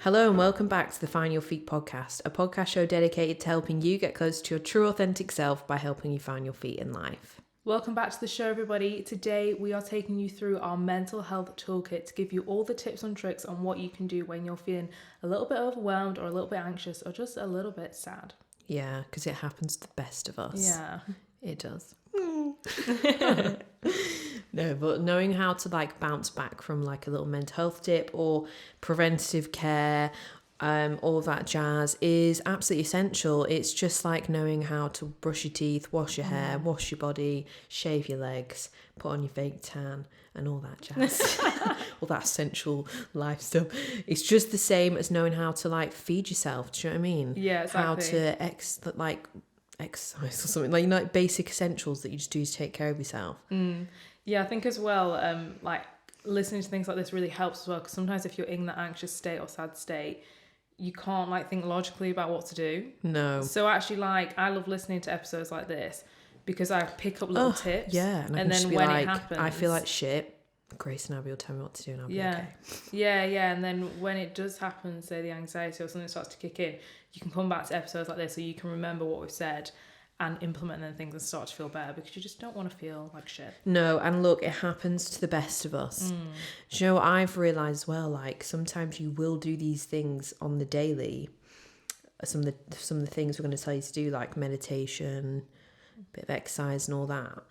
Hello and welcome back to the Find Your Feet podcast, a podcast show dedicated to helping you get closer to your true authentic self by helping you find your feet in life. Welcome back to the show, everybody. Today we are taking you through our mental health toolkit to give you all the tips and tricks on what you can do when you're feeling a little bit overwhelmed or a little bit anxious or just a little bit sad. Yeah, because it happens to the best of us. Yeah. It does. No, but knowing how to bounce back from a little mental health dip or preventative care, all of that jazz is absolutely essential. It's just like knowing how to brush your teeth, wash your hair, wash your body, shave your legs, put on your fake tan and all that jazz. All that essential life stuff. It's just the same as knowing how to feed yourself. Do you know what I mean? Yeah, exactly. How to exercise or something, like basic essentials that you just do to take care of yourself. Yeah, I think as well, listening to things like this really helps as well, because sometimes if you're in that anxious state or sad state, you can't think logically about what to do. No. So actually, I love listening to episodes like this because I pick up little tips. Yeah, and then when it happens, I feel like shit. Grace and Abby will tell me what to do and I'll be okay. Yeah. And then when it does happen, say the anxiety or something starts to kick in, you can come back to episodes like this so you can remember what we've said and implement then things and start to feel better, because you just don't want to feel like shit. No, and look, it happens to the best of us. Do you know what I've realised as well? Sometimes you will do these things on the daily. Some of the things we're going to tell you to do, like meditation, a bit of exercise and all that.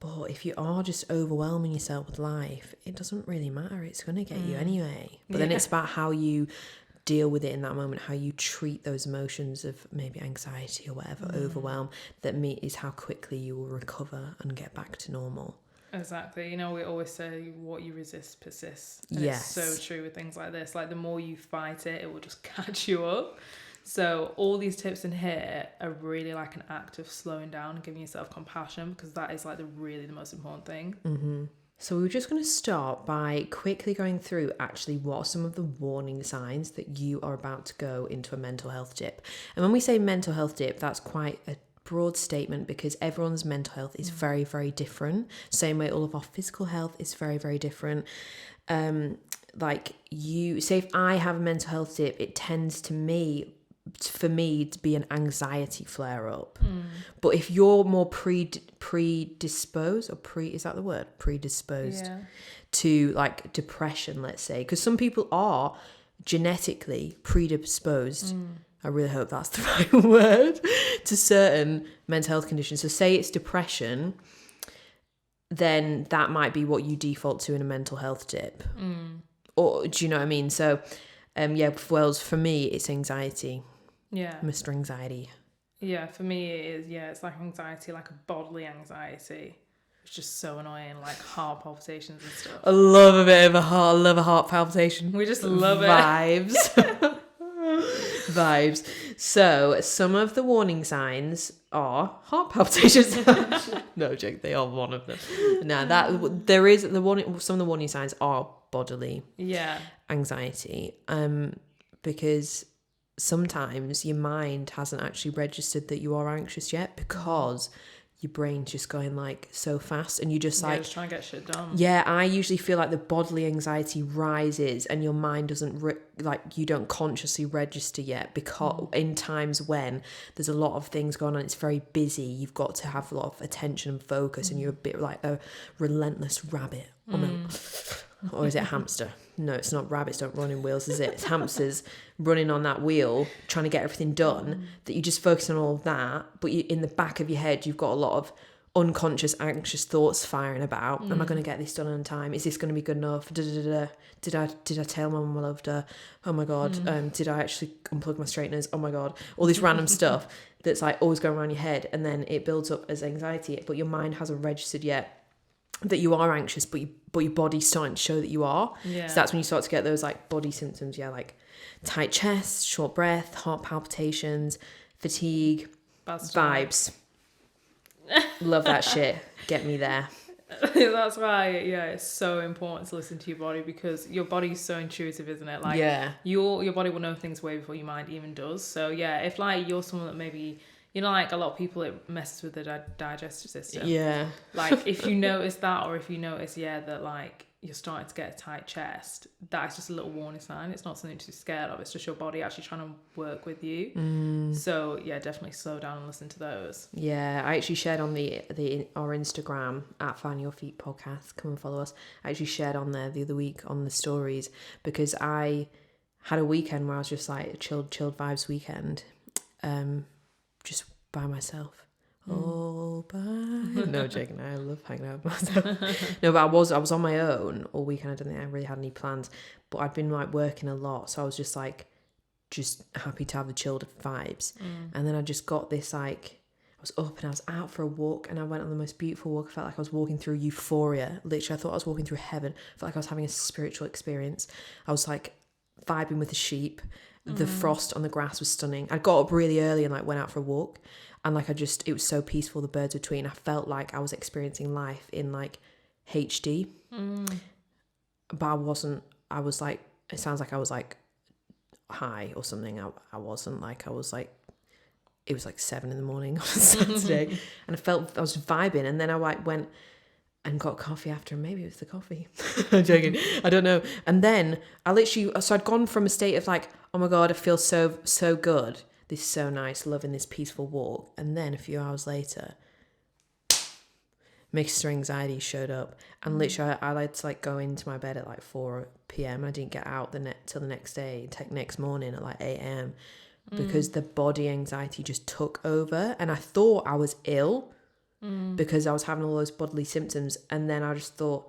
But if you are just overwhelming yourself with life, it doesn't really matter. It's going to get you anyway. But then it's about how you deal with it in that moment, how you treat those emotions of maybe anxiety or whatever, overwhelm, is how quickly you will recover and get back to normal. Exactly. We always say what you resist persists. And yes. It's so true with things like this. The more you fight it, it will just catch you up. So all these tips in here are really an act of slowing down and giving yourself compassion, because that is the most important thing. Mm-hmm. So we're just going to start by quickly going through actually what are some of the warning signs that you are about to go into a mental health dip. And when we say mental health dip, that's quite a broad statement because everyone's mental health is very, very different. Same way all of our physical health is very, very different. Say if I have a mental health dip, it tends for me to be an anxiety flare up. But if you're more predisposed is that the word, predisposed to depression, let's say, because some people are genetically predisposed, I really hope that's the right word, to certain mental health conditions. So say it's depression, then that might be what you default to in a mental health dip. Or do you know what I mean? So for me it's anxiety. Yeah. Mr. Anxiety. Yeah, for me it is, it's anxiety, a bodily anxiety. It's just so annoying, heart palpitations and stuff. I love a bit of I love a heart palpitation. We just love Vibes. Vibes. So some of the warning signs are heart palpitations. No joke, they are one of them. Now there is some of the warning signs are bodily anxiety. Because sometimes your mind hasn't actually registered that you are anxious yet, because your brain's just going so fast and you just just trying to get shit done. Yeah, I usually feel the bodily anxiety rises and your mind doesn't you don't consciously register yet, because in times when there's a lot of things going on, it's very busy, you've got to have a lot of attention and focus, and you're a bit like a relentless rabbit or is it hamster? No, it's not. Rabbits don't run in wheels, is it? It's hamsters running on that wheel, trying to get everything done, that you just focus on all of that, but in the back of your head, you've got a lot of unconscious, anxious thoughts firing about. Am I going to get this done on time? Is this going to be good enough? Did I tell my mum I loved her? Oh my God. Did I actually unplug my straighteners? Oh my God. All this random stuff that's always going around your head, and then it builds up as anxiety, but your mind hasn't registered yet that you are anxious, but your body's starting to show that you are. So that's when you start to get those body symptoms, tight chest, short breath, heart palpitations, fatigue, vibes. Love that shit. Get me there. That's why it's so important to listen to your body, because your body's so intuitive, isn't it? Your body will know things way before your mind even does. So if you're someone that maybe a lot of people, it messes with the digestive system. If you notice that, or if you notice that you're starting to get a tight chest, that's just a little warning sign. It's not something to be scared of. It's just your body actually trying to work with you. So yeah, definitely slow down and listen to those. Yeah, I actually shared on our Instagram at Find Your Feet podcast. Come and follow us. I actually shared on there the other week on the stories, because I had a weekend where I was just like a chilled vibes weekend, just by myself. All by no joking, I love hanging out with myself. No, but I was on my own all weekend. I don't think I really had any plans, but I'd been like working a lot, so I was just happy to have the chilled vibes. And then I just got this, like, I was up and I was out for a walk, and I went on the most beautiful walk. I felt like I was walking through euphoria. Literally, I thought I was walking through heaven. I felt like I was having a spiritual experience. I was like vibing with the sheep. The frost on the grass was stunning. I got up really early and like went out for a walk, and like it was so peaceful, the birds were tweeting. I felt like I was experiencing life in like HD. But I wasn't. I was like, it sounds like I was like high or something. I wasn't. Like, I was like, it was like 7 a.m. on a Saturday, and I was vibing. And then I like went and got coffee after, and maybe it was the coffee. I'm joking. I don't know. And then so I'd gone from a state of like, oh my God, I feel so good. This is so nice, loving this peaceful walk. And then a few hours later, mixed anxiety showed up. And literally, I like to like go into my bed at like 4 p.m. I didn't get out till the next day, next morning at like 8 a.m. because the body anxiety just took over. And I thought I was ill because I was having all those bodily symptoms. And then I just thought,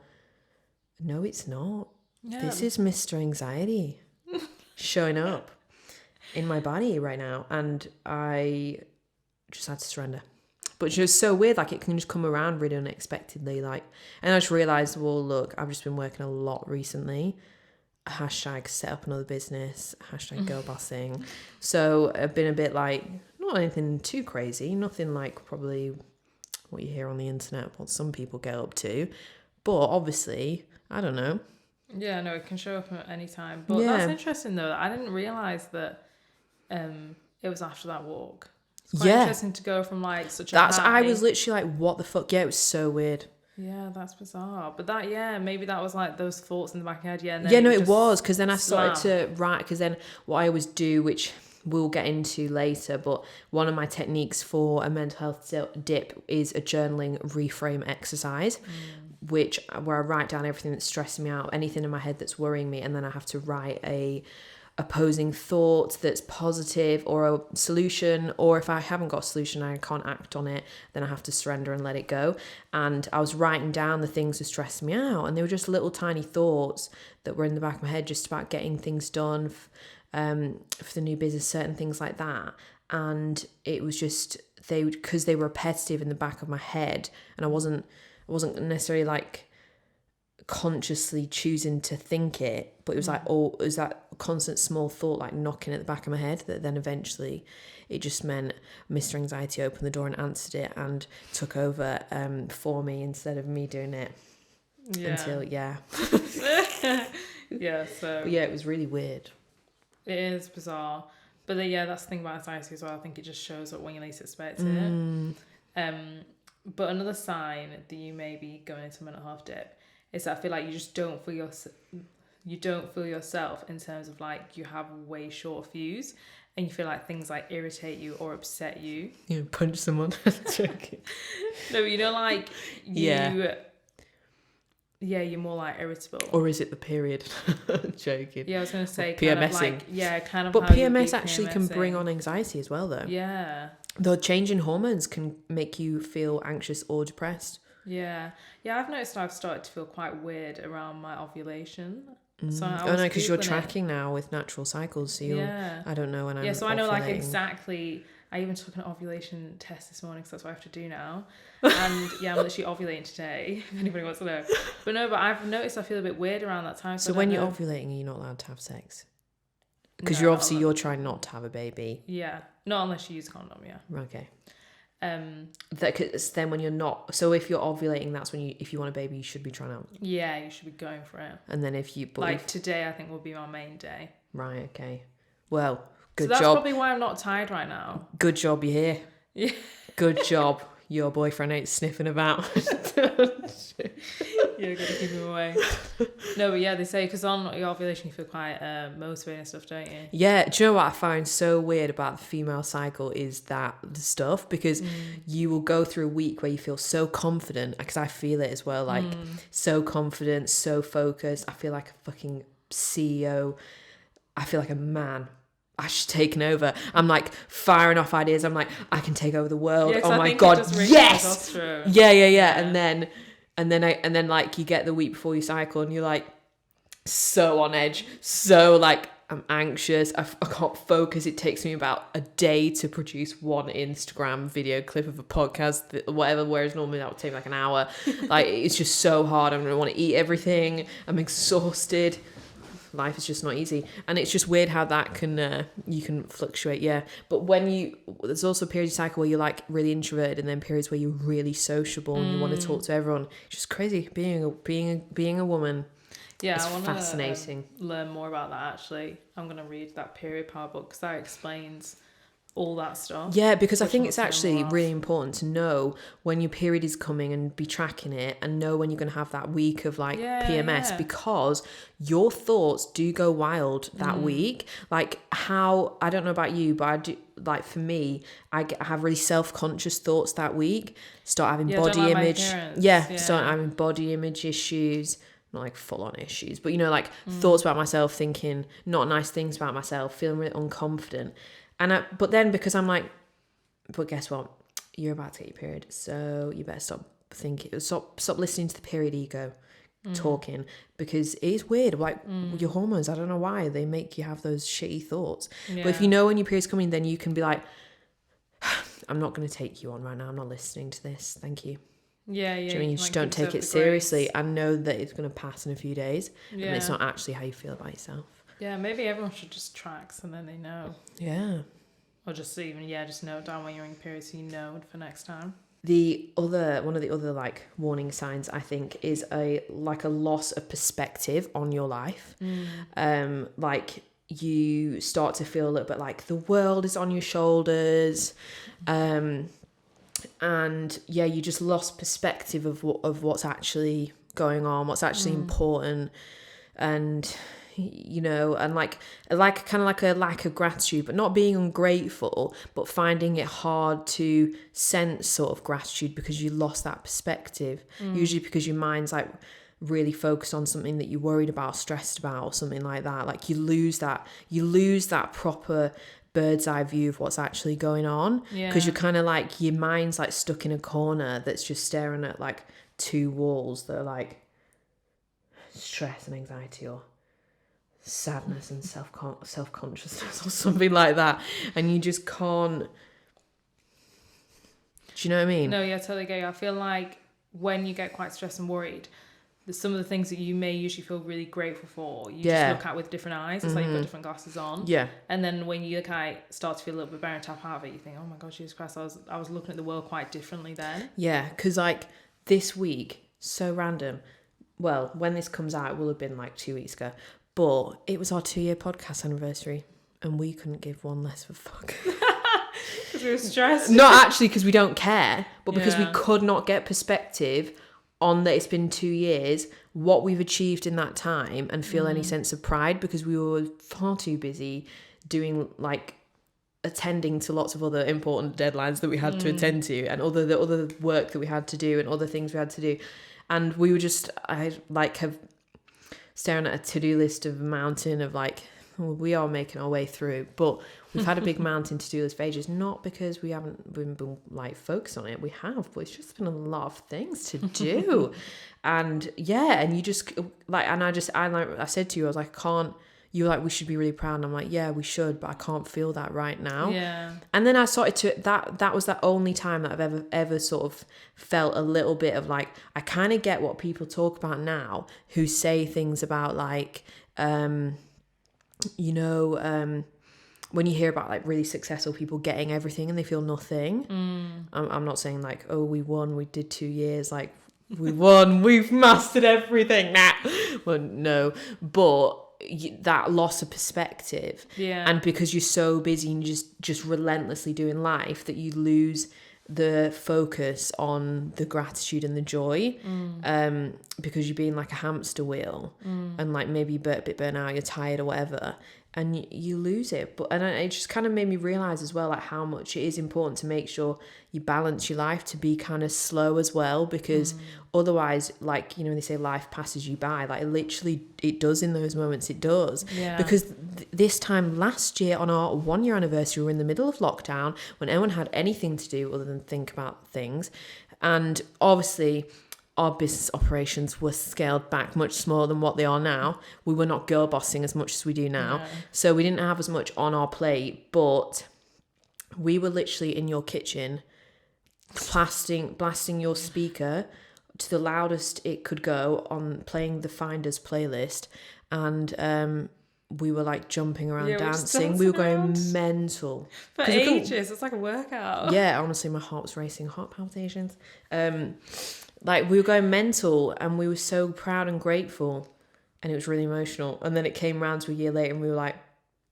no, it's not. Yeah. This is Mr. Anxiety showing up in my body right now. And I just had to surrender. But it's just so weird, like it can just come around really unexpectedly. Like, and I just realised, well, look, I've just been working a lot recently. Hashtag set up another business. Hashtag girl bossing. So I've been a bit like, not anything too crazy. Nothing like probably what you hear on the internet, what some people get up to. But obviously, I don't know. Yeah, no, it can show up at any time. But that's interesting though. I didn't realise that it was after that walk. It's quite interesting to go from like such a high. I was literally like, what the fuck? Yeah, it was so weird. Yeah, that's bizarre. But maybe that was like those thoughts in the back of your head. Yeah, and then it was, because then I started to write, because then what I always do, which we'll get into later, but one of my techniques for a mental health dip is a journaling reframe exercise, where I write down everything that's stressing me out, anything in my head that's worrying me, and then I have to write a opposing thought that's positive, or a solution, or if I haven't got a solution and I can't act on it, then I have to surrender and let it go. And I was writing down the things that stressed me out, and they were just little tiny thoughts that were in the back of my head, just about getting things done for the new business, certain things like that. And it was just because they were repetitive in the back of my head, and I wasn't necessarily like consciously choosing to think it, but it was like, it was that constant small thought like knocking at the back of my head, that then eventually it just meant Mr. Anxiety opened the door and answered it and took over for me, instead of me doing it. Until so but yeah, it was really weird. It is bizarre, but that's the thing about anxiety as well. I think it just shows up when you least expect it. But another sign that you may be going into a mental health dip is that I feel like you just don't feel yourself, in terms of like you have way short fuse, and you feel like things like irritate you or upset you. You punch someone. Joking. No, like you. Yeah, you're more like irritable. Or is it the period? Joking. Yeah, I was going to say PMSing. kind of. But PMS actually can bring on anxiety as well, though. Yeah. The change in hormones can make you feel anxious or depressed. Yeah. I've noticed I've started to feel quite weird around my ovulation. So because you're tracking now with natural cycles. So I don't know when I'm. Yeah, so I know like exactly. I even took an ovulation test this morning, because that's what I have to do now. And I'm literally ovulating today, if anybody wants to know. But I've noticed I feel a bit weird around that time. So when you're ovulating, you're not allowed to have sex? Because you're trying not to have a baby. Yeah, not unless you use a condom, Okay. Cause then when you're not, so if you're ovulating, that's when if you want a baby, you should be trying out. Yeah, you should be going for it. And then today, I think will be my main day. Right, okay. Well, good job. So that's probably why I'm not tired right now. Good job you're here. Yeah. Good job. your boyfriend ain't sniffing about. You're gonna keep him away. No, but yeah, they say because on your ovulation you feel quite motivated and stuff, don't you? Yeah, do you know what I find so weird about the female cycle is that the stuff, because you will go through a week where you feel so confident, because I feel it as well, like so confident, so focused. I feel like a fucking CEO. I feel like a man. I should taken over. I'm like firing off ideas. I'm like, I can take over the world. Yeah, oh my God, yes. Yeah. And then like you get the week before you cycle and you're like so on edge, so like I'm anxious. I can't focus. It takes me about a day to produce one Instagram video clip of a podcast, whatever. Whereas normally that would take like an hour. Like it's just so hard. I'm gonna want to eat everything. I'm exhausted. Life is just not easy, and it's just weird how that can you can fluctuate. Yeah, but there's also a period of cycle where you're like really introverted, and then periods where you're really sociable and you want to talk to everyone. It's just crazy being a woman. Yeah, it's I want fascinating. to learn more about that. Actually, I'm gonna read that period power book because that explains all that stuff. Yeah, because I think it's actually really important to know when your period is coming and be tracking it, and know when you're going to have that week of like PMS, because your thoughts do go wild that week. Like how, I don't know about you, but I do, like for me, I have really self-conscious thoughts that week. Start having body image. Start having body image issues. Not like full-on issues, but you know, like thoughts about myself, thinking not nice things about myself, feeling really unconfident. But then because I'm like, but guess what? You're about to get your period, so you better stop listening to the period ego talking, because it is weird. Like your hormones, I don't know why they make you have those shitty thoughts. Yeah. But if you know when your period's coming, then you can be like, I'm not going to take you on right now. I'm not listening to this. Thank you. Yeah. Do you know what I mean? You just don't take it seriously. I know that it's going to pass in a few days, and it's not actually how you feel about yourself. Yeah, maybe everyone should just track so then they know. Yeah. Or just even, just note down when you're in your period so you know for next time. One of the other like warning signs, I think, is a loss of perspective on your life. Like you start to feel a little bit like the world is on your shoulders. And you just lost perspective of what's actually going on, what's actually important. And you know, and like kind of like a lack of gratitude, but not being ungrateful, but finding it hard to sense sort of gratitude because you lost that perspective. Usually because your mind's like really focused on something that you're worried about, stressed about, or something like that. Like you lose that proper bird's eye view of what's actually going on, because you're kind of like, your mind's like stuck in a corner that's just staring at like two walls that are like stress and anxiety, or sadness and self-consciousness, or something like that, and you just can't. Do you know what I mean? No, yeah, totally get you. I feel like when you get quite stressed and worried, some of the things that you may usually feel really grateful for, you just look at with different eyes. It's like you've got different glasses on. Yeah. And then when you kind of start to feel a little bit better and tap out of it, you think, oh my God, Jesus Christ, I was looking at the world quite differently then. Yeah, because like this week, so random. Well, when this comes out, it will have been like 2 weeks ago. But it was our 2-year podcast anniversary, and we couldn't give one less of a fuck. Because we were stressed. Not actually because we don't care, but because we could not get perspective on that it's been 2 years, what we've achieved in that time, and feel any sense of pride, because we were far too busy doing like attending to lots of other important deadlines that we had to attend to, and the other work that we had to do, and other things we had to do. And we were just, staring at a to-do list of a mountain of like, well, we are making our way through, but we've had a big mountain to-do list for ages, not because we haven't been like focused on it. We have, but it's just been a lot of things to do. And you just like, and I said to you, I was like, you were like, we should be really proud. And I'm like, yeah, we should, but I can't feel that right now. Yeah. And then I started to, that was the only time that I've ever sort of felt a little bit of like, I kind of get what people talk about now who say things about like, when you hear about like really successful people getting everything and they feel nothing. I'm not saying like, oh, we won, we did 2 years, like we won, we've mastered everything. Nah. Well, no, but that loss of perspective, and because you're so busy and just relentlessly doing life, that you lose the focus on the gratitude and the joy, because you're being like a hamster wheel, and like maybe you're a bit burnt out, you're tired or whatever, and you lose it. But it just kind of made me realize as well, like how much it is important to make sure you balance your life to be kind of slow as well, because otherwise, like, you know, when they say life passes you by, like literally it does in those moments, it does. Because this time last year on our 1 year anniversary, we were in the middle of lockdown when no one had anything to do other than think about things, and obviously our business operations were scaled back much smaller than what they are now. We were not girl bossing as much as we do now. So we didn't have as much on our plate, but we were literally in your kitchen blasting your speaker to the loudest it could go on, playing the Finders playlist, and we were like jumping around, dancing. We were going mental for ages. It's like a workout. Yeah, honestly, my heart was racing, heart palpitations. Like we were going mental, and we were so proud and grateful, and it was really emotional. And then it came round to a year later, and we were like,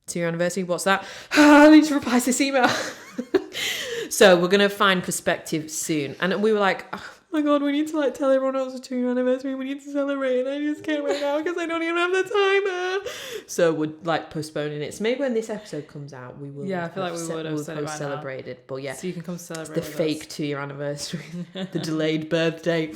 2 year anniversary, what's that? I need to reply to this email. So we're gonna find perspective soon. And we were like, oh my god, we need to like tell everyone else it's a 2 year anniversary, we need to celebrate, and I just can't right now because I don't even have the time. So we're like postponing it. So maybe when this episode comes out, we will. Yeah, I feel like we would have celebrated. But yeah, so you can come celebrate the fake 2 year anniversary, the delayed birthday.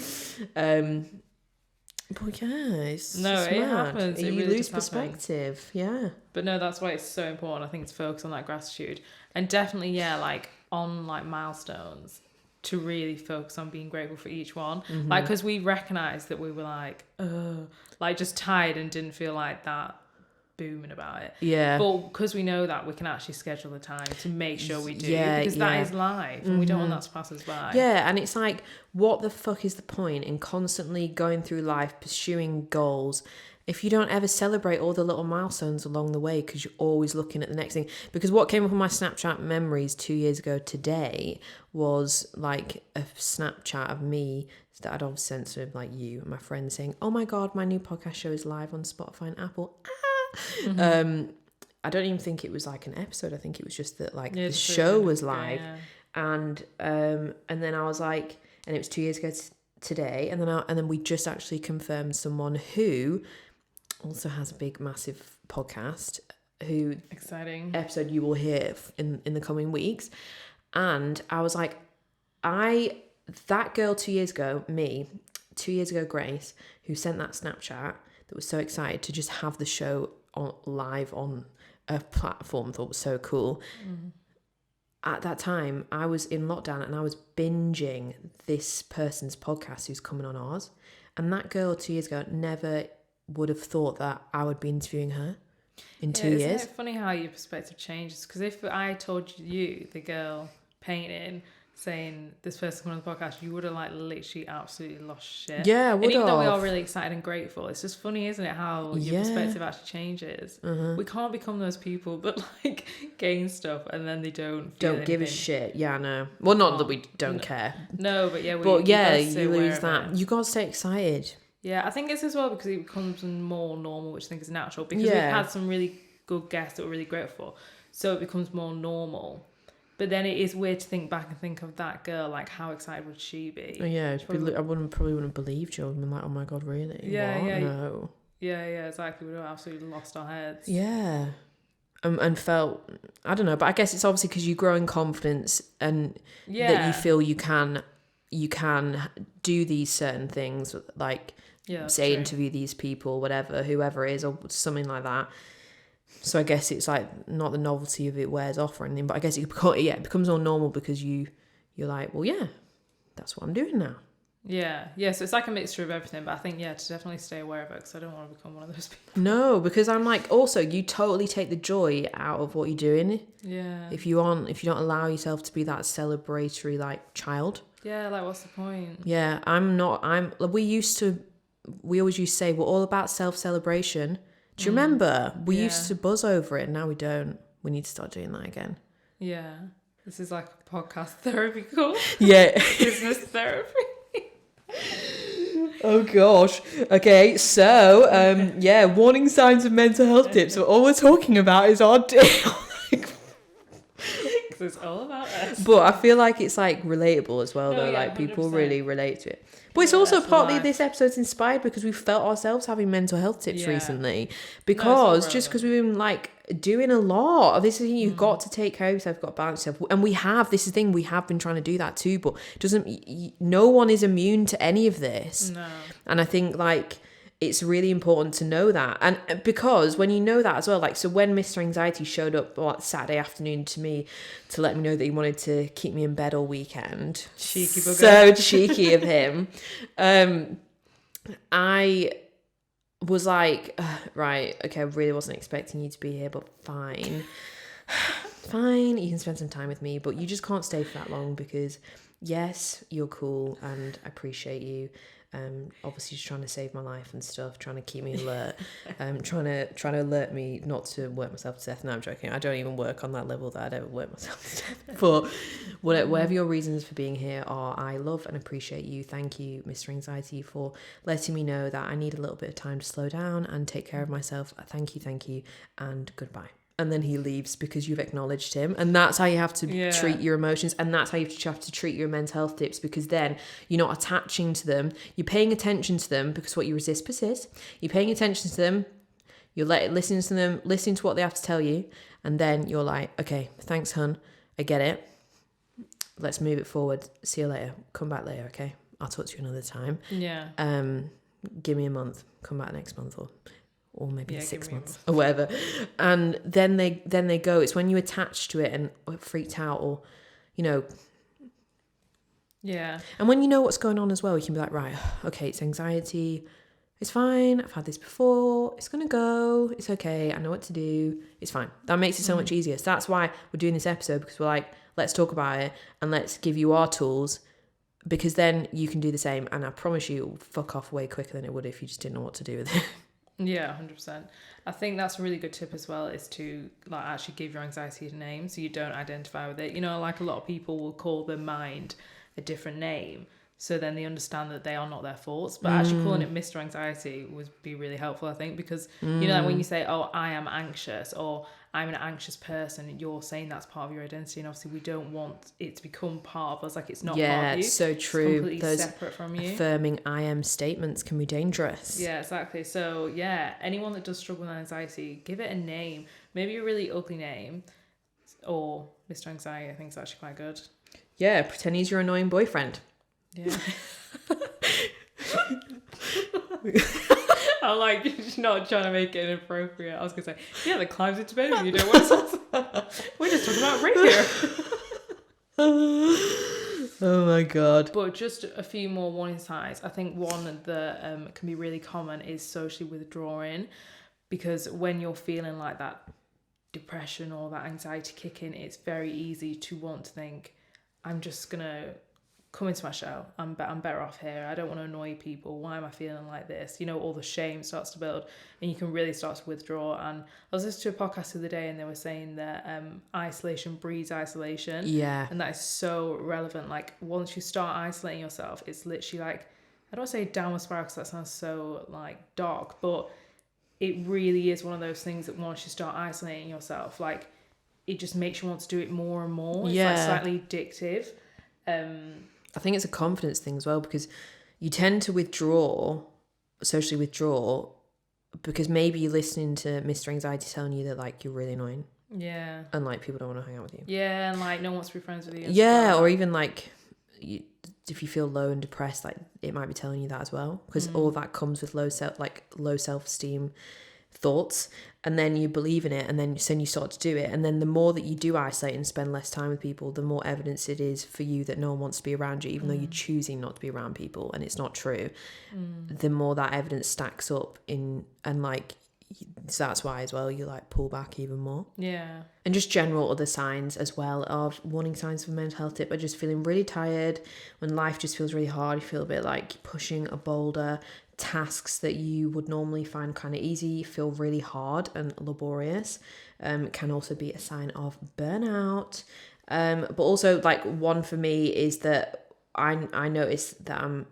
But yeah, it happens. You really lose perspective. Yeah. But no, that's why it's so important, I think, to focus on that gratitude, and definitely, like on like milestones, to really focus on being grateful for each one. Like, because we recognized that we were like just tired and didn't feel like that booming about it. Yeah. But because we know that, we can actually schedule the time to make sure we do, because that is life, and we don't want that to pass us by. Yeah, and it's like, what the fuck is the point in constantly going through life pursuing goals if you don't ever celebrate all the little milestones along the way, because you're always looking at the next thing? Because what came up in my Snapchat memories 2 years ago today was like a Snapchat of me that I'd obviously sent to like you and my friend saying, oh my god, my new podcast show is live on Spotify and Apple. I don't even think it was like an episode. I think it was just that like the show was live. And then I was like, and it was 2 years ago today, and then we just actually confirmed someone who also has a big massive podcast, who exciting episode you will hear in the coming weeks. And I was like, that girl 2 years ago, 2 years ago, Grace, who sent that Snapchat that was so excited to just have the show live on a platform, thought was so cool. At that time, I was in lockdown and I was binging this person's podcast who's coming on ours. And that girl 2 years ago never would have thought that I would be interviewing her in 2 years. Isn't it funny how your perspective changes? Because if I told you, the girl painting, saying this person coming on the podcast, you would have like literally absolutely lost shit. Yeah, and even though we are really excited and grateful, it's just funny, isn't it, how your perspective actually changes. We can't become those people that like gain stuff and then they don't give a shit. Yeah, I know. Well, not that we don't care. No, but yeah, you lose that. You gotta stay excited. Yeah, I think it's as well because it becomes more normal, which I think is natural, because we've had some really good guests that we're really grateful for, so it becomes more normal. But then it is weird to think back and think of that girl, like how excited would she be? Oh, yeah, I probably wouldn't have believed you. I'd been like, oh my god, really? Yeah, what? No. Yeah, exactly. We would have absolutely lost our heads. Yeah. And felt, I don't know, but I guess it's obviously because you grow in confidence and that you feel you can do these certain things, like say interview these people, whatever, whoever it is, or something like that. So I guess it's like not the novelty of it wears off or anything, but I guess it becomes more normal because you're like, well, yeah, that's what I'm doing now. Yeah, so it's like a mixture of everything, but I think, to definitely stay aware of it, because I don't want to become one of those people. No, because I'm like, also, you totally take the joy out of what you're doing. Yeah. If you don't allow yourself to be that celebratory, like, child. Yeah, like, what's the point? Yeah, we always used to say, we're all about self-celebration. Do you remember? We used to buzz over it, and now we don't. We need to start doing that again. Yeah. This is like a podcast therapy call. Yeah. Business therapy. Oh gosh. Okay, so warning signs of mental health tips. All we're talking about is our day. This it's all about us. But I feel like it's like relatable as well, though. Yeah, like people 100%. really relate to it. But it's also that's partly life. this episode's inspired because we felt ourselves having mental health tips Yeah. recently. all Because just relevant. because we've been like doing a lot of this, is you've got to take care of yourself, you've got to balance yourself, and we have. This is the thing, we have been trying to do that too. But it doesn't. No one is immune to any of this. No. And I think like it's really important to know that. And because when you know that as well, like, so when Mr. Anxiety showed up Saturday afternoon to me to let me know that he wanted to keep me in bed all weekend. Cheeky bugger. So cheeky of him. I was like, right, okay, I really wasn't expecting you to be here, but fine. Fine, you can spend some time with me, but you just can't stay for that long because, yes, you're cool and I appreciate you. Obviously just trying to save my life and stuff, trying to keep me alert, trying to alert me not to work myself to death. No, I'm joking. I don't even work on that level that I'd ever work myself to death. But whatever your reasons for being here are, I love and appreciate you. Thank you, Mr. Anxiety, for letting me know that I need a little bit of time to slow down and take care of myself. Thank you, and goodbye. And then he leaves because you've acknowledged him. And that's how you have to treat your emotions. And that's how you have to treat your mental health tips, because then you're not attaching to them. You're paying attention to them, because what you resist persists. You're paying attention to them. You're listening to them, listening to what they have to tell you. And then you're like, okay, thanks, hun. I get it. Let's move it forward. See you later. Come back later, okay? I'll talk to you another time. Yeah. Give me a month. Come back next month or maybe 6 months a or whatever. And then they go. It's when you attach to it and freaked out, or, you know. Yeah. And when you know what's going on as well, you can be like, right, okay, it's anxiety. It's fine. I've had this before. It's going to go. It's okay. I know what to do. It's fine. That makes it so much easier. So that's why we're doing this episode, because we're like, let's talk about it and let's give you our tools, because then you can do the same. And I promise you, it'll fuck off way quicker than it would if you just didn't know what to do with it. Yeah, 100%. I think that's a really good tip as well, is to like actually give your anxiety a name so you don't identify with it. You know, like a lot of people will call their mind a different name, so then they understand that they are not their thoughts. But actually calling it Mr. Anxiety would be really helpful, I think, because you know, like when you say, oh, I am anxious, or I'm an anxious person, you're saying that's part of your identity, and obviously we don't want it to become part of us. Like, it's not part of you. Yeah, it's so true. It's completely Those separate from you. affirming I am statements can be dangerous. Yeah, exactly. So yeah, anyone that does struggle with anxiety, give it a name. Maybe a really ugly name, or Mr. Anxiety. I think it's actually quite good. Yeah, pretend he's your annoying boyfriend. Yeah. I'm like, not trying to make it inappropriate. I was gonna say, yeah, that climbs into bed and you don't want to. We're just talking about rape here. Oh my god. But just a few more warning signs. I think one that can be really common is socially withdrawing, because when you're feeling like that depression or that anxiety kicking, it's very easy to want to think, I'm just gonna come into my shell. I'm better off here. I don't want to annoy people. Why am I feeling like this? You know, all the shame starts to build and you can really start to withdraw. And I was listening to a podcast the other day and they were saying that isolation breeds isolation. Yeah. And that is so relevant. Like, once you start isolating yourself, it's literally like, I don't want to say downward spiral because that sounds so like dark, but it really is one of those things that once you start isolating yourself, like, it just makes you want to do it more and more. It's like slightly addictive. I think it's a confidence thing as well, because you tend to socially withdraw, because maybe you're listening to Mr. Anxiety telling you that, like, you're really annoying. Yeah. And, like, people don't want to hang out with you. Yeah, and, like, no one wants to be friends with you. Yeah, or even, like, if you feel low and depressed, like, it might be telling you that as well, because all that comes with low self-esteem thoughts, and then you believe in it, and then you start to do it, and then the more that you do isolate and spend less time with people, the more evidence it is for you that no one wants to be around you, even though you're choosing not to be around people and it's not true. The more that evidence stacks up so that's why as well you like pull back even more. Yeah. And just general other signs as well of warning signs for mental health tip are just feeling really tired, when life just feels really hard, you feel a bit like pushing a boulder, tasks that you would normally find kind of easy feel really hard and laborious. Can also be a sign of burnout. But also, like, one for me is that I notice that I'm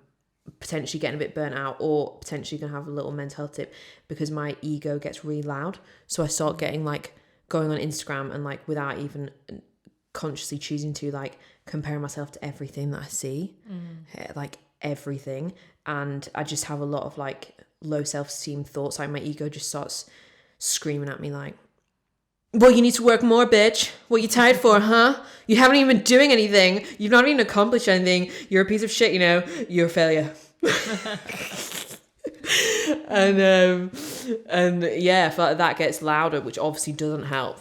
potentially getting a bit burnt out, or potentially gonna have a little mental health tip, because my ego gets really loud. So I start getting like going on Instagram and, like, without even consciously choosing to like compare myself to everything that I see, like everything. And I just have a lot of like low self-esteem thoughts. Like my ego just starts screaming at me like, well, you need to work more, bitch. What are you tired for, huh? You haven't even been doing anything. You've not even accomplished anything. You're a piece of shit, you know. You're a failure. and yeah, I feel like that gets louder, which obviously doesn't help,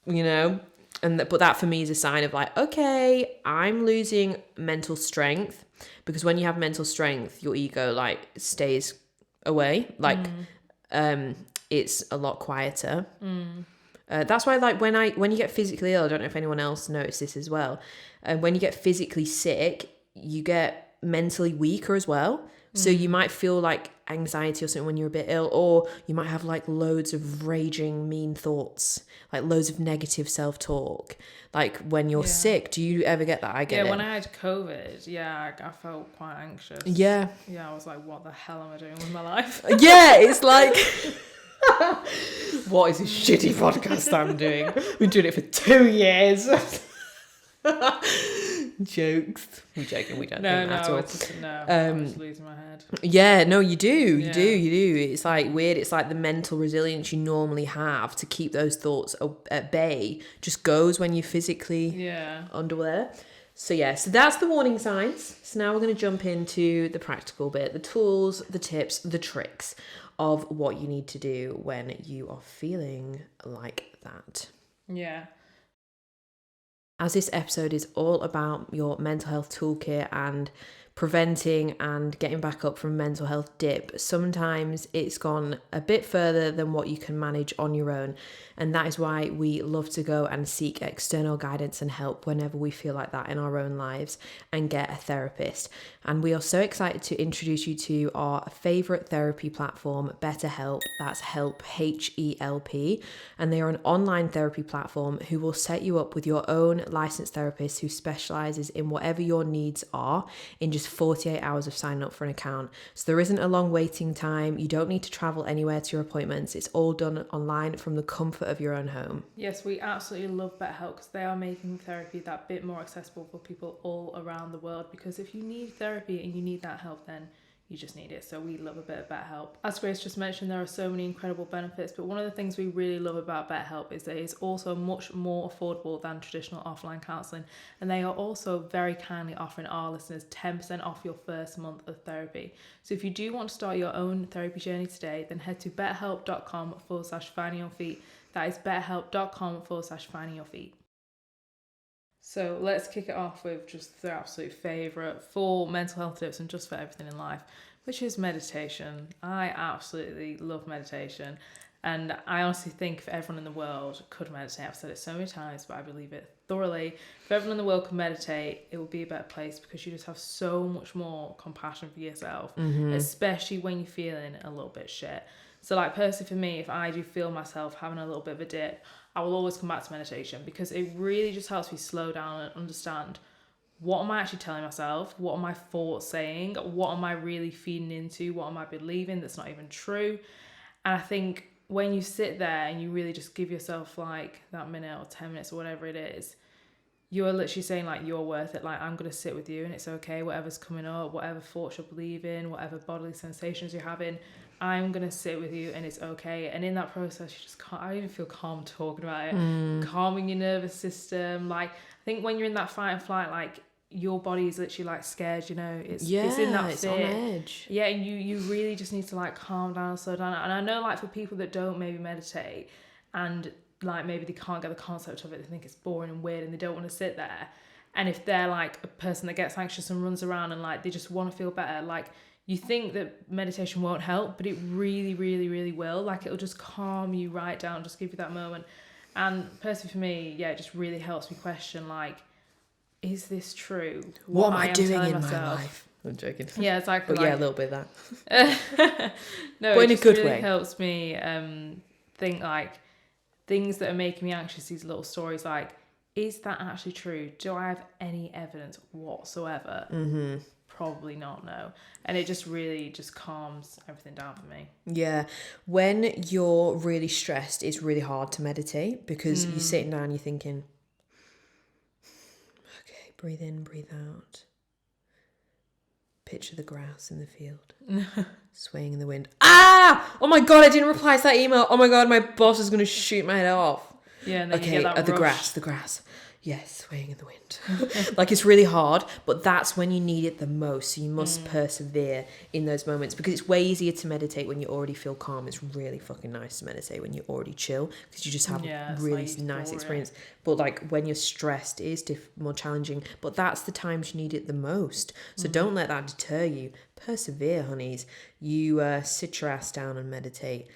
you know. But that for me is a sign of like, okay, I'm losing mental strength, because when you have mental strength, your ego like stays away, like it's a lot quieter. That's why like when you get physically ill, I don't know if anyone else noticed this as well, when you get physically sick, you get mentally weaker as well. So you might feel like anxiety or something when you're a bit ill, or you might have like loads of raging mean thoughts, like loads of negative self-talk. Like when you're sick, do you ever get that? I get it. Yeah, when I had COVID, I felt quite anxious. Yeah. Yeah, I was like, what the hell am I doing with my life? Yeah, it's like, what is this shitty podcast I'm doing? I've been doing it for 2 years. Jokes. We're joking. We don't think that at all. I was losing my head. Yeah, no, you do. You do. It's like weird. It's like the mental resilience you normally have to keep those thoughts at bay just goes when you're physically underwear. So so that's the warning signs. So now we're going to jump into the practical bit, the tools, the tips, the tricks of what you need to do when you are feeling like that. Yeah. As this episode is all about your mental health toolkit and preventing and getting back up from mental health dip, sometimes it's gone a bit further than what you can manage on your own. And that is why we love to go and seek external guidance and help whenever we feel like that in our own lives and get a therapist. And we are so excited to introduce you to our favorite therapy platform, BetterHelp. That's Help, H-E-L-P. And they are an online therapy platform who will set you up with your own licensed therapist who specializes in whatever your needs are in just 48 hours of signing up for an account. So there isn't a long waiting time. You don't need to travel anywhere to your appointments. It's all done online from the comfort of your own home. Yes, we absolutely love BetterHelp because they are making therapy that bit more accessible for people all around the world, because if you need therapy and you need that help, then you just need it. So we love a bit of BetterHelp. As Grace just mentioned, there are so many incredible benefits, but one of the things we really love about BetterHelp is that it's also much more affordable than traditional offline counselling, and they are also very kindly offering our listeners 10% off your first month of therapy. So if you do want to start your own therapy journey today, then head to betterhelp.com/findingyourfeet. That is betterhelp.com/findingyourfeet. So let's kick it off with just the absolute favourite for mental health tips and just for everything in life, which is meditation. I absolutely love meditation, and I honestly think if everyone in the world could meditate, I've said it so many times, but I believe it thoroughly, if everyone in the world could meditate, it would be a better place, because you just have so much more compassion for yourself, especially when you're feeling a little bit shit. So like personally for me, if I do feel myself having a little bit of a dip, I will always come back to meditation, because it really just helps me slow down and understand, what am I actually telling myself? What are my thoughts saying? What am I really feeding into? What am I believing that's not even true? And I think when you sit there and you really just give yourself like that minute or 10 minutes or whatever it is, you're literally saying like, you're worth it. Like, I'm going to sit with you and it's okay. Whatever's coming up, whatever thoughts you're believing, whatever bodily sensations you're having, I'm going to sit with you and it's okay. And in that process, you just can't, I even feel calm talking about it. Calming your nervous system. Like, I think when you're in that fight and flight, like your body is literally like scared, you know, it's in that it's fear. on edge. Yeah. And you really just need to like calm down and slow down. And I know like for people that don't maybe meditate and like maybe they can't get the concept of it, they think it's boring and weird and they don't want to sit there. And if they're like a person that gets anxious and runs around and like they just want to feel better, like you think that meditation won't help, but it really, really, really will. Like it'll just calm you right down, just give you that moment. And personally for me, it just really helps me question like, is this true? What am I doing in my life? I'm joking. Yeah, exactly. But like, a little bit of that. No, but in a good really way. Helps me think like things that are making me anxious, these little stories, like, is that actually true? Do I have any evidence whatsoever? Probably not, no. And it just really just calms everything down for me. Yeah. When you're really stressed, it's really hard to meditate because you're sitting down, you're thinking, Breathe in, breathe out. Picture the grass in the field, swaying in the wind. Ah! Oh my God, I didn't reply to that email. Oh my God, my boss is going to shoot my head off. Yeah, and then you get that the grass. Yes, swaying in the wind. Like, it's really hard, but that's when you need it the most. So you must persevere in those moments, because it's way easier to meditate when you already feel calm. It's really fucking nice to meditate when you already chill, because you just have a really nice experience. But like when you're stressed, it is more challenging. But that's the times you need it the most. So don't let that deter you. Persevere, honeys. You sit your ass down and meditate.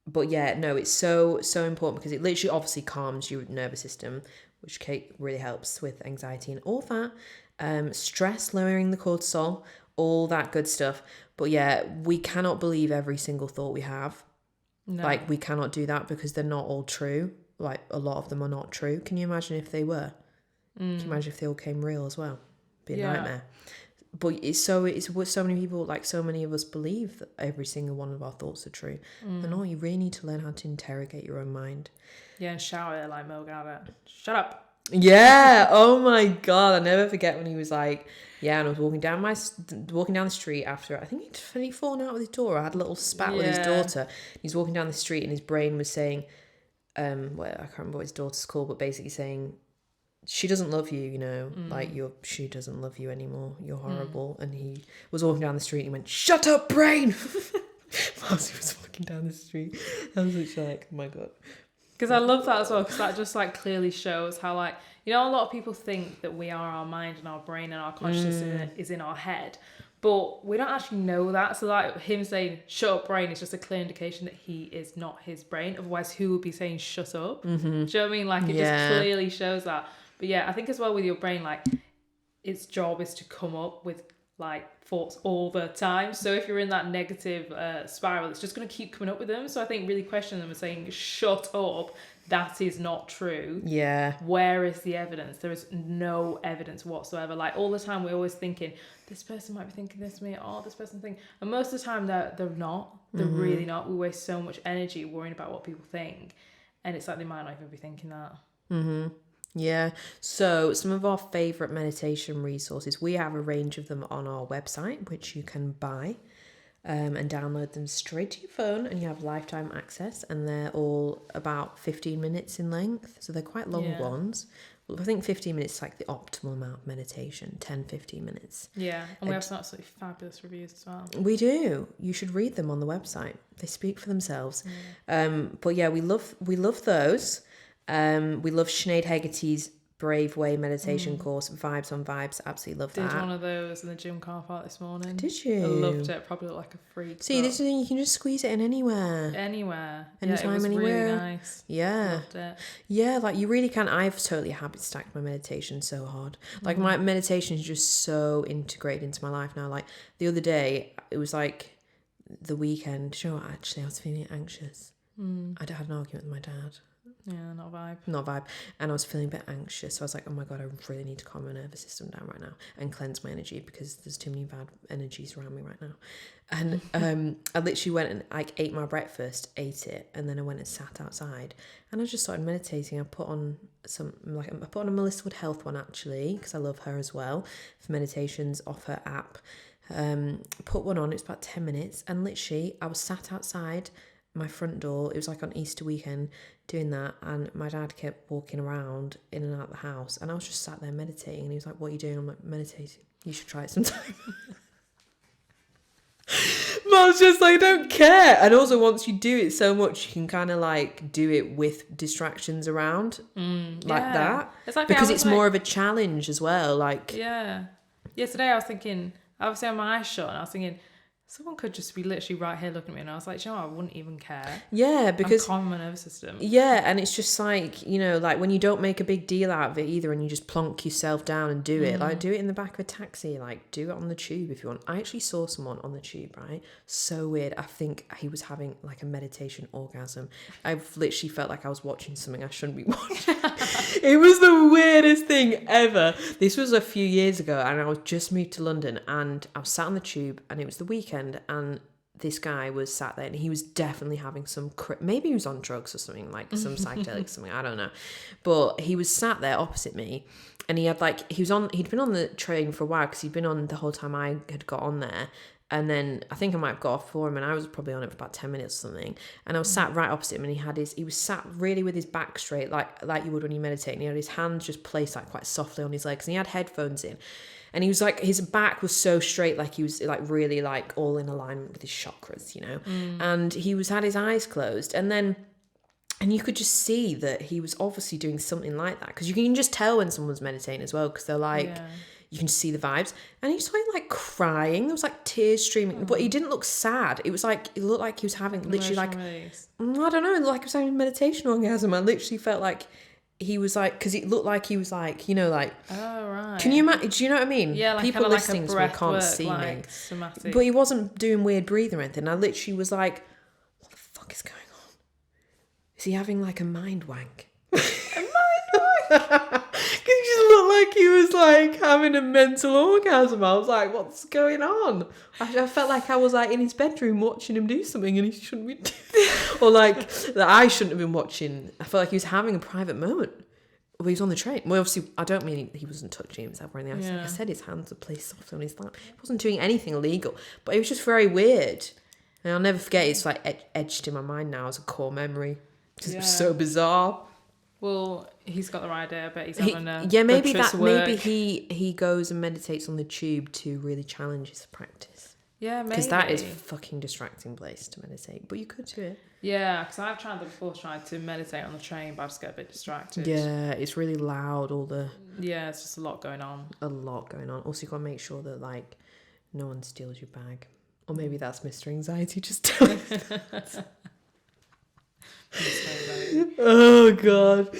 But yeah, no, it's so important, because it literally obviously calms your nervous system, which really helps with anxiety and all that. Stress, lowering the cortisol, all that good stuff. But yeah, we cannot believe every single thought we have. No. Like, we cannot do that, because they're not all true. Like, a lot of them are not true. Can you imagine if they were? Can you imagine if they all came real as well? It'd be a nightmare. But it's what so many people, like so many of us, believe that every single one of our thoughts are true. And no, you really need to learn how to interrogate your own mind. Yeah, and shout it like Mo Gallagher. Shut up. Yeah. Oh my God. I never forget when he was like, yeah, and I was walking down the street after, I think he'd fallen out with his daughter. I had a little spat with his daughter. He's walking down the street and his brain was saying, I can't remember what his daughter's called, but basically saying, she doesn't love you, like she doesn't love you anymore. You're horrible. And he was walking down the street and he went, shut up, brain. Whilst he was walking down the street. I was literally like, oh my God. Because I love that as well, because that just like clearly shows how, like, a lot of people think that we are our mind and our brain and our consciousness is in our head, but we don't actually know that. So like him saying shut up, brain, is just a clear indication that he is not his brain. Otherwise, who would be saying shut up? Do you know what I mean? Like, it just clearly shows that. But yeah, I think as well with your brain, like, its job is to come up with like thoughts all the time. So if you're in that negative spiral, it's just going to keep coming up with them. So I think really questioning them and saying shut up, that is not true. Yeah. Where is the evidence? There is no evidence whatsoever. Like, all the time we're always thinking, this person might be thinking this to me, this person thinking. And most of the time they're not. They're really not. We waste so much energy worrying about what people think. And it's like they might not even be thinking that. Yeah. So some of our favourite meditation resources, we have a range of them on our website, which you can buy and download them straight to your phone, and you have lifetime access, and they're all about 15 minutes in length. So they're quite long ones. Well, I think 15 minutes is like the optimal amount of meditation, 10-15 minutes. Yeah, and we have some absolutely fabulous reviews as well. We do. You should read them on the website. They speak for themselves. But yeah, we love those. We love Sinead Hegarty's Brave Way meditation course, Vibes on Vibes. Absolutely love that. Did one of those in the gym car park this morning. Did you? I loved it. Probably looked like a freak. See, this is the thing, you can just squeeze it in anywhere. Anytime, it was anywhere. Really nice. Yeah. Loved it. Yeah, like you really can. I've totally habit stacked my meditation so hard. Like my meditation is just so integrated into my life now. Like the other day, it was like the weekend. Do you know what? Actually, I was feeling anxious. I had an argument with my dad. Yeah, not a vibe. And I was feeling a bit anxious. So I was like, oh my God, I really need to calm my nervous system down right now and cleanse my energy, because there's too many bad energies around me right now. And I literally went and like ate my breakfast, ate it, and then I went and sat outside and I just started meditating. I put on a Melissa Wood Health one, actually, because I love her as well, for meditations off her app. Put one on, it's about 10 minutes, and literally I was sat outside my front door. It was like on Easter weekend doing that, and my dad kept walking around in and out the house, and I was just sat there meditating, and he was like, what are you doing? I'm like, meditating. You should try it sometime. But I was just like, I don't care. And also, once you do it so much, you can kind of like do it with distractions around that. It's like, because it's more of a challenge as well. Like, yesterday I was thinking, obviously I had my eyes shut, and I was thinking, someone could just be literally right here looking at me, and I was like, you know what? I wouldn't even care. Yeah, because I'm calming my nervous system. Yeah, and it's just like, like when you don't make a big deal out of it either, and you just plonk yourself down and do it. Like, do it in the back of a taxi. Like, do it on the tube if you want. I actually saw someone on the tube, right? So weird. I think he was having like a meditation orgasm. I've literally felt like I was watching something I shouldn't be watching. It was the weirdest thing ever. This was a few years ago, and I was just moved to London, and I was sat on the tube, and it was the weekend, and this guy was sat there, and he was definitely having some maybe he was on drugs or something, like some psychedelics, something, I don't know, but he was sat there opposite me, And he had like, he'd been on the train for a while because he'd been on the whole time I had got on there. And then I think I might have got off for him, and I was probably on it for about 10 minutes or something. And I was sat right opposite him, and he was sat really with his back straight, like you would when you meditate. And he had his hands just placed like quite softly on his legs, and he had headphones in. And he was like, his back was so straight, like he was like really like all in alignment with his chakras, you know. And he had his eyes closed, and you could just see that he was obviously doing something like that, because you can just tell when someone's meditating as well, because they're like, you can see the vibes. And he started like crying. There was like tears streaming, but he didn't look sad. It looked like he was having literally like, I don't know, like he was having a meditation orgasm. I literally felt like he was like, because it looked like he was like, you know, like, oh right, can you imagine? Do you know what I mean? Yeah, like people listening like to me can't work, see like, me, somatic. but he wasn't doing weird breathing or anything. I literally was like, what the fuck is going on? Is he having like a mind wank? A mind wank? Because he just looked like he was like having a mental orgasm. I was like, what's going on? I felt like I was like in his bedroom watching him do something, and he shouldn't be doing, or like that I shouldn't have been watching. I felt like he was having a private moment. Well, he was on the train. Well, obviously, I don't mean he wasn't touching himself or anything. I said his hands were placed softly on his lap. He wasn't doing anything illegal, but it was just very weird. And I'll never forget. It's like etched in my mind now as a core memory, because it was so bizarre. Well, he's got the right idea. I bet he's having a maybe he goes and meditates on the tube to really challenge his practice. Yeah, maybe. Because that is a fucking distracting place to meditate, but you could do it. Yeah, because I've tried to meditate on the train, but I just get a bit distracted. Yeah, it's really loud. Yeah, it's just a lot going on. Also, you got to make sure that like no one steals your bag, or maybe that's Mr. Anxiety just telling me that. Oh god.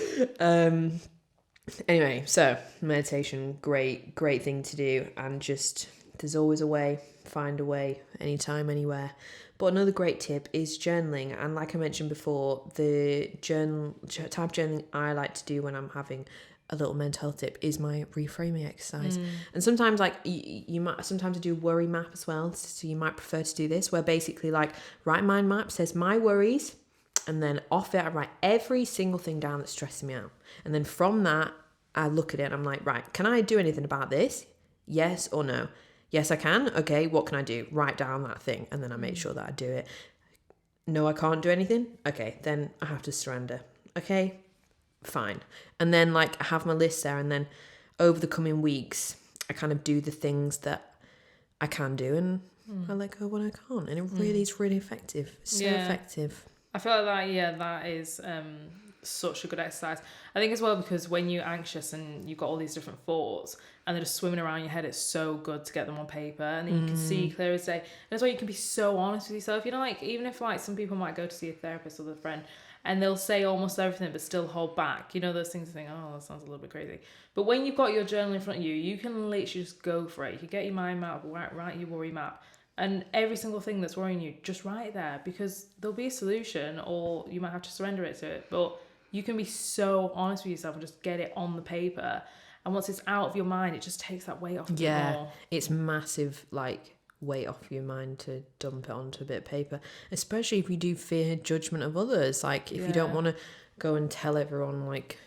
Anyway, so meditation, great thing to do, and just there's always a way. Find a way, anytime, anywhere. But another great tip is journaling, and like I mentioned before, the type of journaling I like to do when I'm having a little mental health tip is my reframing exercise. And sometimes like you might sometimes I do worry map as well, so you might prefer to do this, where basically like right mind map says my worries, and then off it I write every single thing down that's stressing me out, and then from that I look at it and I'm like, right, can I do anything about this? Yes or no? Yes, I can. Okay, what can I do? Write down that thing, and then I make sure that I do it. No, I can't do anything. Okay, then I have to surrender. Okay, fine. And then like I have my list there, and then over the coming weeks I kind of do the things that I can do, and I let go when I can't, and it really is really effective. So effective. I feel like that is such a good exercise. I think as well, because when you're anxious and you've got all these different thoughts and they're just swimming around your head, it's so good to get them on paper, and then you can see clear as day. And that's why you can be so honest with yourself. You know, like even if like some people might go to see a therapist or their friend and they'll say almost everything but still hold back, you know, those things you think, oh, that sounds a little bit crazy. But when you've got your journal in front of you, you can literally just go for it. You can get your mind map, write your worry map, and every single thing that's worrying you, just write it there, because there'll be a solution, or you might have to surrender it to it. But you can be so honest with yourself and just get it on the paper. And once it's out of your mind, it just takes that weight off a bit more. It's massive, like, weight off your mind to dump it onto a bit of paper. Especially if you do fear judgment of others. Like, if you don't want to go and tell everyone, like,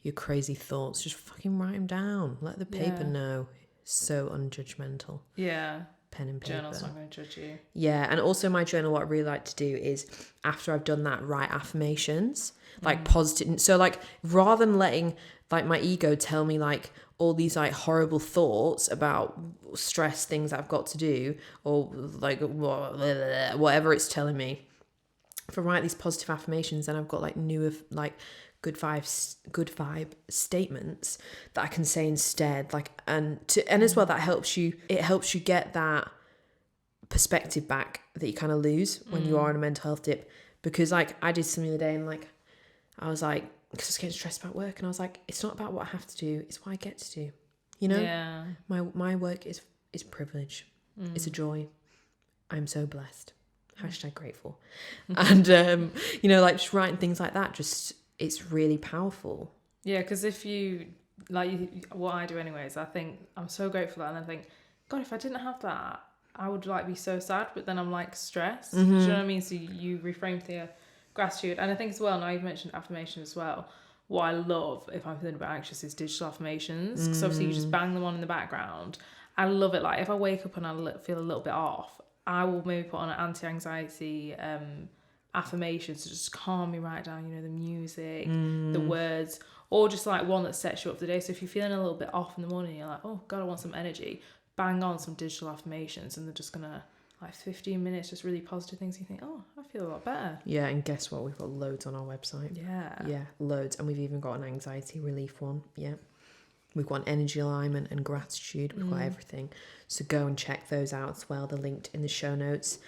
your crazy thoughts, just fucking write them down. Let the paper know. So unjudgmental. Yeah. Pen and paper. Journal's not going to judge you. Yeah, and also my journal, what I really like to do is, after I've done that, write affirmations. Like positive. So like, rather than letting like my ego tell me like all these like horrible thoughts about stress things that I've got to do, or like whatever it's telling me, if I write these positive affirmations, then I've got like good vibe statements that I can say instead. Like, and as well, that helps you. It helps you get that perspective back that you kind of lose when you are in a mental health dip. Because like I did something the other day, and like I was like, because I was getting stressed about work, and I was like, it's not about what I have to do, it's what I get to do. You know? Yeah. My work is privilege. It's a joy. I'm so blessed. #grateful. And you know, like just writing things like that, just it's really powerful. Yeah, because if you like what I do anyways, I think I'm so grateful for that, and I think, God, if I didn't have that, I would like be so sad, but then I'm like stressed. Do you know what I mean? So you reframe the gratitude. And I think as well, now you've mentioned affirmation as well, what I love if I'm feeling a bit anxious is digital affirmations, because obviously you just bang them on in the background. I love it. Like if I wake up and I feel a little bit off, I will maybe put on an anti-anxiety affirmations to just calm me right down, you know, the music, the words, or just like one that sets you up for the day. So if you're feeling a little bit off in the morning, you're like, oh God, I want some energy, bang on some digital affirmations, and they're just gonna, like 15 minutes, just really positive things. You think, oh, I feel a lot better. Yeah, and guess what? We've got loads on our website. Yeah, loads. And we've even got an anxiety relief one. Yeah. We've got an energy alignment and gratitude. We've got everything. So go and check those out as well. They're linked in the show notes.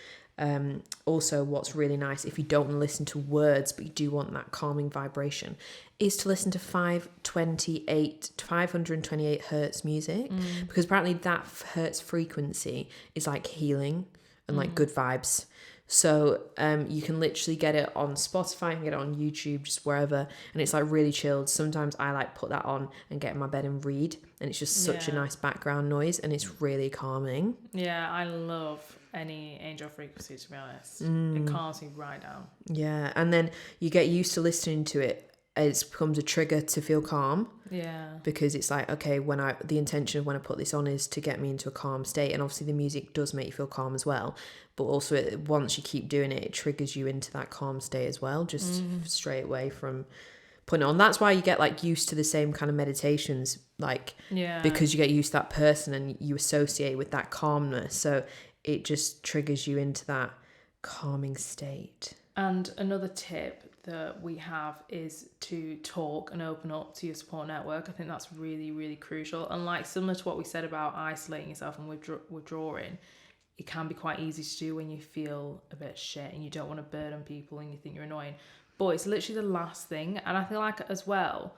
Also, what's really nice, if you don't want to listen to words, but you do want that calming vibration, is to listen to 528 hertz music, because apparently that hertz frequency is like healing and like good vibes. So you can literally get it on Spotify, you can get it on YouTube, just wherever, and it's like really chilled. Sometimes I like put that on and get in my bed and read, and it's just such a nice background noise, and it's really calming. Yeah, I love any angel frequency, to be honest. It calms me right down. Yeah, and then you get used to listening to it. It becomes a trigger to feel calm. Yeah. Because it's like, okay, the intention of when I put this on is to get me into a calm state, and obviously the music does make you feel calm as well. But also, once you keep doing it, it triggers you into that calm state as well, just straight away from putting it on. That's why you get like used to the same kind of meditations, like because you get used to that person and you associate with that calmness. So it just triggers you into that calming state. And another tip that we have is to talk and open up to your support network. I think that's really, really crucial. And like similar to what we said about isolating yourself and withdrawing, it can be quite easy to do when you feel a bit shit and you don't want to burden people and you think you're annoying. But it's literally the last thing. And I feel like as well,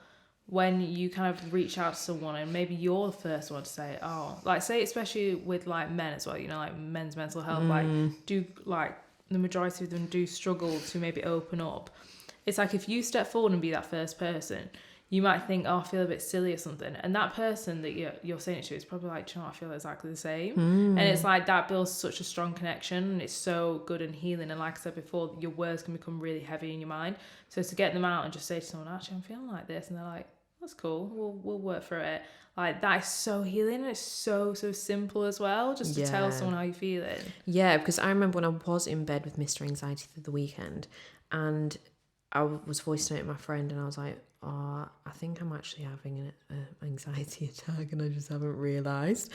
when you kind of reach out to someone and maybe you're the first one to say, oh, like say especially with like men as well, you know, like men's mental health, like do like the majority of them do struggle to maybe open up. It's like if you step forward and be that first person, you might think, oh, I feel a bit silly or something. And that person that you're saying it to is probably like, do you know what, I feel exactly the same. And it's like that builds such a strong connection, and it's so good and healing. And like I said before, your words can become really heavy in your mind. So to get them out and just say to someone, actually, I'm feeling like this. And they're like, that's cool. We'll work through it. Like that is so healing. It's so simple as well, just to tell someone how you're feeling. Yeah, because I remember when I was in bed with Mr. Anxiety through the weekend, and I was voice noting my friend, and I was like, oh, I think I'm actually having an anxiety attack and I just haven't realised.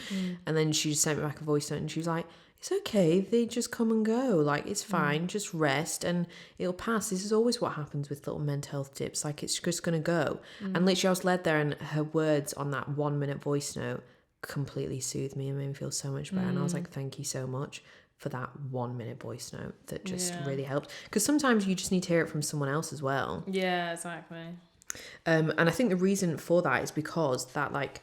And then she just sent me back a voice note and she was like, it's okay, they just come and go, like it's fine, just rest and it'll pass. This is always what happens with little mental health tips, like it's just gonna go. And literally I was led there, and her words on that 1 minute voice note completely soothed me and made me feel so much better. And I was like, thank you so much for that 1 minute voice note that just really helped, because sometimes you just need to hear it from someone else as well. Yeah, exactly. And I think the reason for that is because that like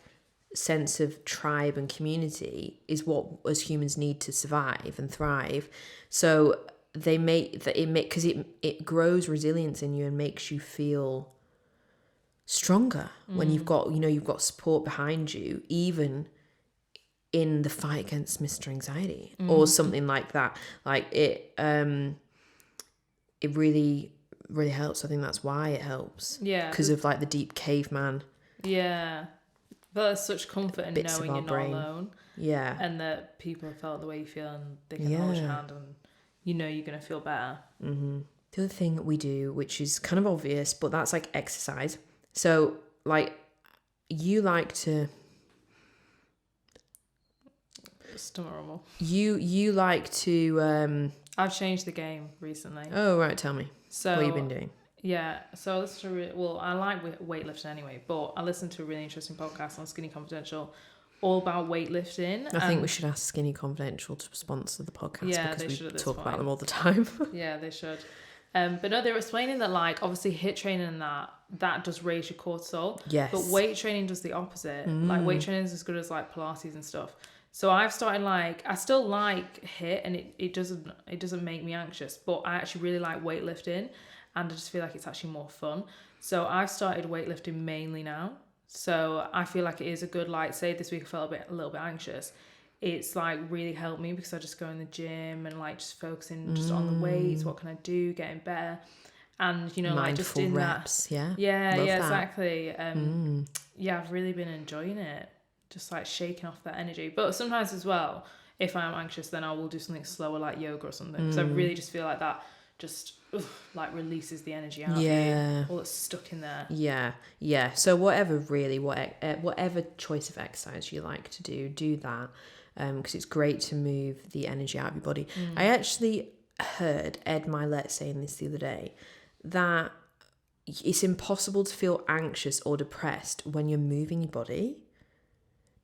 sense of tribe and community is what as humans need to survive and thrive. So they make that because it grows resilience in you and makes you feel stronger when you've got support behind you, even in the fight against Mr. Anxiety or something like that. Like it really helps. I think that's why it helps. Yeah. Because of like the deep caveman. Yeah. But there's such comfort in knowing you're not alone. Yeah. And that people have felt the way you feel and they can hold your hand and you know you're going to feel better. Mm-hmm. The other thing we do, which is kind of obvious, but that's like exercise. So like you like to... Still normal. You like to... I've changed the game recently. Oh, right. Tell me. So what have you been doing? Yeah. So I like weightlifting anyway, but I listened to a really interesting podcast on Skinny Confidential all about weightlifting. I think we should ask Skinny Confidential to sponsor the podcast, because they we should talk about them all the time. Yeah, they should. But no, they were explaining that like obviously HIIT training and that does raise your cortisol. Yes. But weight training does the opposite. Like weight training is as good as like Pilates and stuff. So I've started I still like HIIT and it doesn't make me anxious, but I actually really like weightlifting and I just feel like it's actually more fun. So I've started weightlifting mainly now. So I feel like it is a good, say this week I felt a little bit anxious. It's really helped me because I just go in the gym and just focusing just on the weights, what can I do, getting better. And, you know, like just in reps, that. Yeah, exactly. Yeah, I've really been enjoying it. Just like shaking off that energy. But sometimes as well, if I'm anxious, then I will do something slower like yoga or something. Because I really just feel like that just like releases the energy out of you. All that's stuck in there. Yeah. So whatever choice of exercise you like to do that. Because it's great to move the energy out of your body. I actually heard Ed Milet saying this the other day, that it's impossible to feel anxious or depressed when you're moving your body.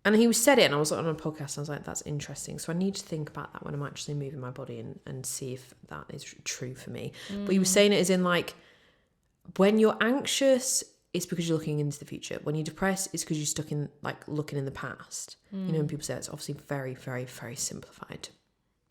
And he said it, and I was on a podcast, and I was like, that's interesting. So I need to think about that when I'm actually moving my body and see if that is true for me. But he was saying it as in, like, when you're anxious, it's because you're looking into the future. When you're depressed, it's because you're stuck in, like, looking in the past. You know, when people say it's obviously very, very, very simplified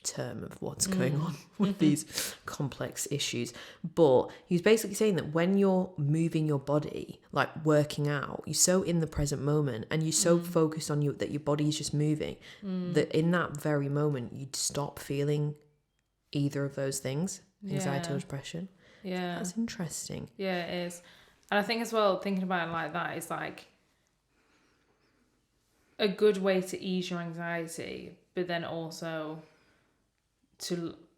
term of what's going on with these complex issues. But he was basically saying that when you're moving your body, like working out, you're so in the present moment and you're so focused on that your body is just moving, that in that very moment you'd stop feeling either of those things, anxiety or depression. Yeah, that's interesting. Yeah, it is. And I think as well, thinking about it like that is like a good way to ease your anxiety, but then also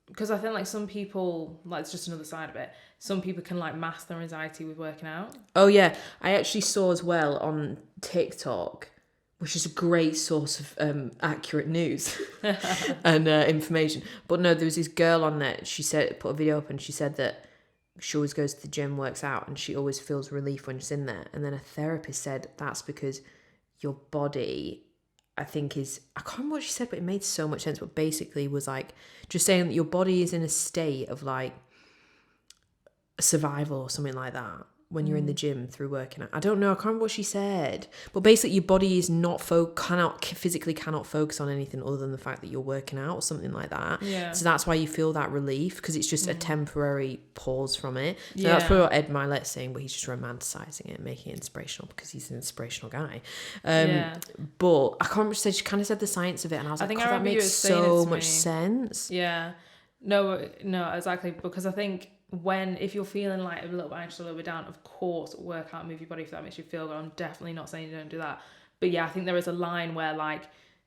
because I think like some people, like, it's just another side of it, some people can like mask their anxiety with working out. Oh yeah, I actually saw as well on TikTok, which is a great source of accurate news and information. But no, there was this girl on there, she said, put a video up, and she said that she always goes to the gym, works out, and she always feels relief when she's in there. And then a therapist said that's because your body, I think, I can't remember what she said, but it made so much sense. But basically was like just saying that your body is in a state of like survival or something like that when you're in the gym through working out. I don't know, I can't remember what she said, but basically your body is physically cannot focus on anything other than the fact that you're working out or something like that. So that's why you feel that relief, because it's just a temporary pause from it. So that's probably what Ed Milet's saying, but he's just romanticizing it, making it inspirational because he's an inspirational guy. But I can't remember what she said. She kind of said the science of it, and I was like, that makes so much sense. No, exactly, because I think if you're feeling like a little bit anxious, a little bit down, of course, work out, move your body if that makes you feel good. I'm definitely not saying you don't do that. But yeah, I think there is a line where like